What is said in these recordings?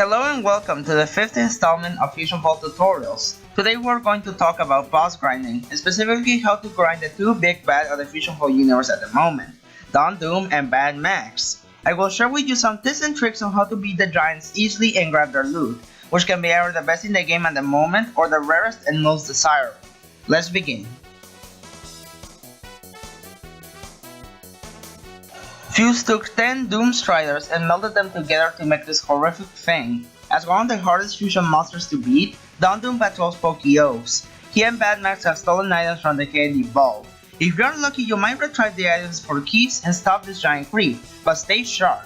Hello and welcome to the 5th installment of FusionFall tutorials. Today we're going to talk about boss grinding, and specifically how to grind the two big bad of the FusionFall universe at the moment, Don Doom and Bad Max. I will share with you some tips and tricks on how to beat the giants easily and grab their loot, which can be either the best in the game at the moment or the rarest and most desirable. Let's begin. Fuse took 10 Doom Striders and melded them together to make this horrific thing. As one of the hardest fusion monsters to beat, Don Doom patrols Pokeos. He and Bad Max have stolen items from the candy vault. If you're unlucky, you might retrieve the items for keeps and stop this giant creep, but stay sharp.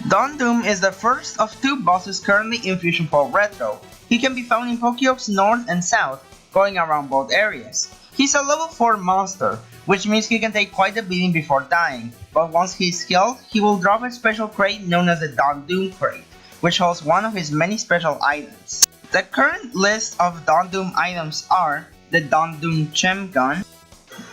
Don Doom is the first of two bosses currently in FusionFall Retro. He can be found in Pokeos North and South, going around both areas. He's a level 4 monster, which means he can take quite a beating before dying, but once he's killed, he will drop a special crate known as the Don Doom crate, which holds one of his many special items. The current list of Don Doom items are the Don Doom Gem Gun,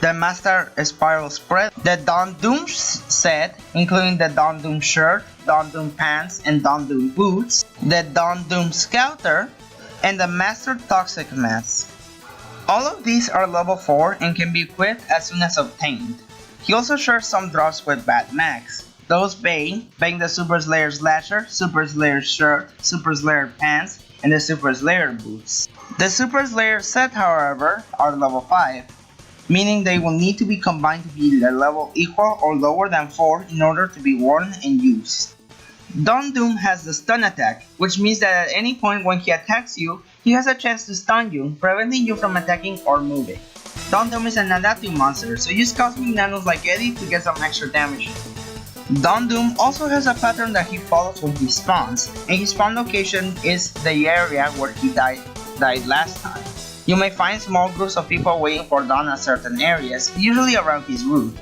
the Master Spiral Spread, the Don Doom set, including the Don Doom shirt, Don Doom pants, and Don Doom boots, the Don Doom Scouter, and the Master Toxic Mask. All of these are level 4 and can be equipped as soon as obtained. He also shares some drops with Bad Max, those being the Super Slayer Slasher, Super Slayer shirt, Super Slayer pants, and the Super Slayer boots. The Super Slayer set, however, are level 5, meaning they will need to be combined to be a level equal or lower than 4 in order to be worn and used. Don Doom has the stun attack, which means that at any point when he attacks you, he has a chance to stun you, preventing you from attacking or moving. Don Doom is an adaptive monster, so use Cosmic Nanos like Eddie to get some extra damage. Don Doom also has a pattern that he follows when he spawns, and his spawn location is the area where he died last time. You may find small groups of people waiting for Don at certain areas, usually around his route.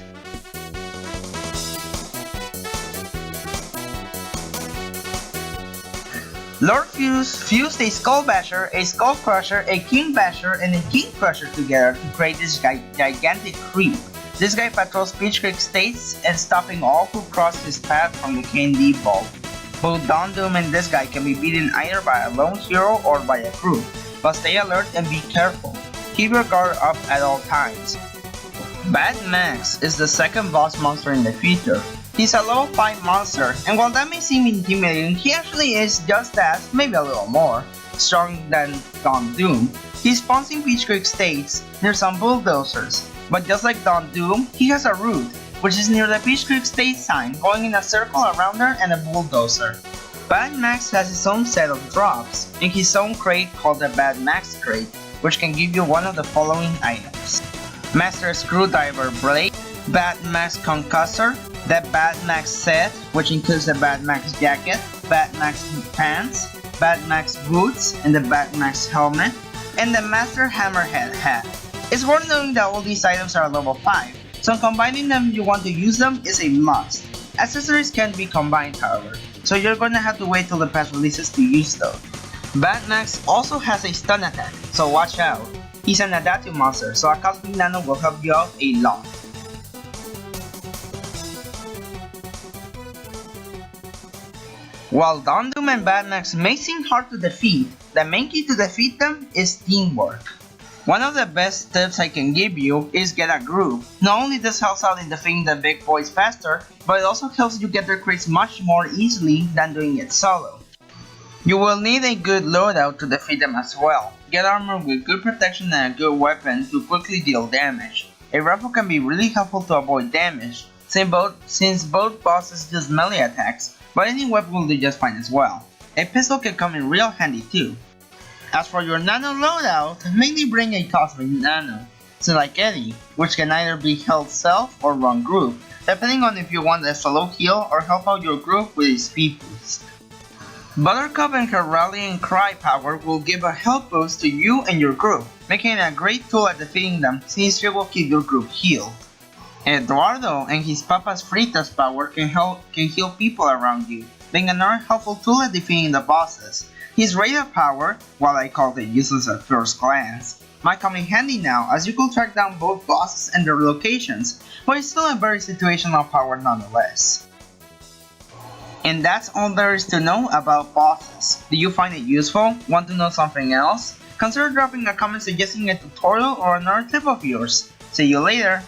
Lord Fuse fused a Skull Basher, a Skull Crusher, a King Basher, and a King Crusher together to create this gigantic creep. This guy patrols Peach Creek states and stopping all who cross his path from the Candy Vault. Both Don Doom and this guy can be beaten either by a lone hero or by a crew, but stay alert and be careful. Keep your guard up at all times. Bad Max is the second boss monster in the feature. He's a level 5 monster, and while that may seem intimidating, he actually is just as, maybe a little more, strong than Don Doom. He spawns in Peach Creek States near some bulldozers, but just like Don Doom, he has a route, which is near the Peach Creek State sign, going in a circle around there and a bulldozer. Bad Max has his own set of drops, and his own crate called the Bad Max crate, which can give you one of the following items: Master Screwdriver Blade, Bad Max Concussor, the Bad Max set, which includes the Bad Max jacket, Bad Max pants, Bad Max boots, and the Bad Max helmet, and the Master Hammerhead hat. It's worth noting that all these items are level 5, so combining them if you want to use them is a must. Accessories can't be combined, however, so you're gonna have to wait till the patch releases to use those. Bad Max also has a stun attack, so watch out. He's an adaptive monster, so a Cosmic Nano will help you out a lot. While Don Doom and Bad Max may seem hard to defeat, the main key to defeat them is teamwork. One of the best tips I can give you is get a group. Not only this helps out in defeating the big boys faster, but it also helps you get their crates much more easily than doing it solo. You will need a good loadout to defeat them as well. Get armor with good protection and a good weapon to quickly deal damage. A rifle can be really helpful to avoid damage, since both bosses use melee attacks, but any weapon will do just fine as well. A pistol can come in real handy too. As for your nano loadout, mainly bring a Cosmic Nano, so like Eddie, which can either be held self or run group, depending on if you want a solo heal or help out your group with a speed boost. Buttercup and her Rallying Cry power will give a health boost to you and your group, making it a great tool at defeating them since it will keep your group healed. Eduardo and his Papas Fritas power can heal people around you, being another helpful tool at defeating the bosses. His Radar power, while I called it useless at first glance, might come in handy now as you could track down both bosses and their locations, but it's still a very situational power nonetheless. And that's all there is to know about bosses. Do you find it useful? Want to know something else? Consider dropping a comment suggesting a tutorial or another tip of yours. See you later!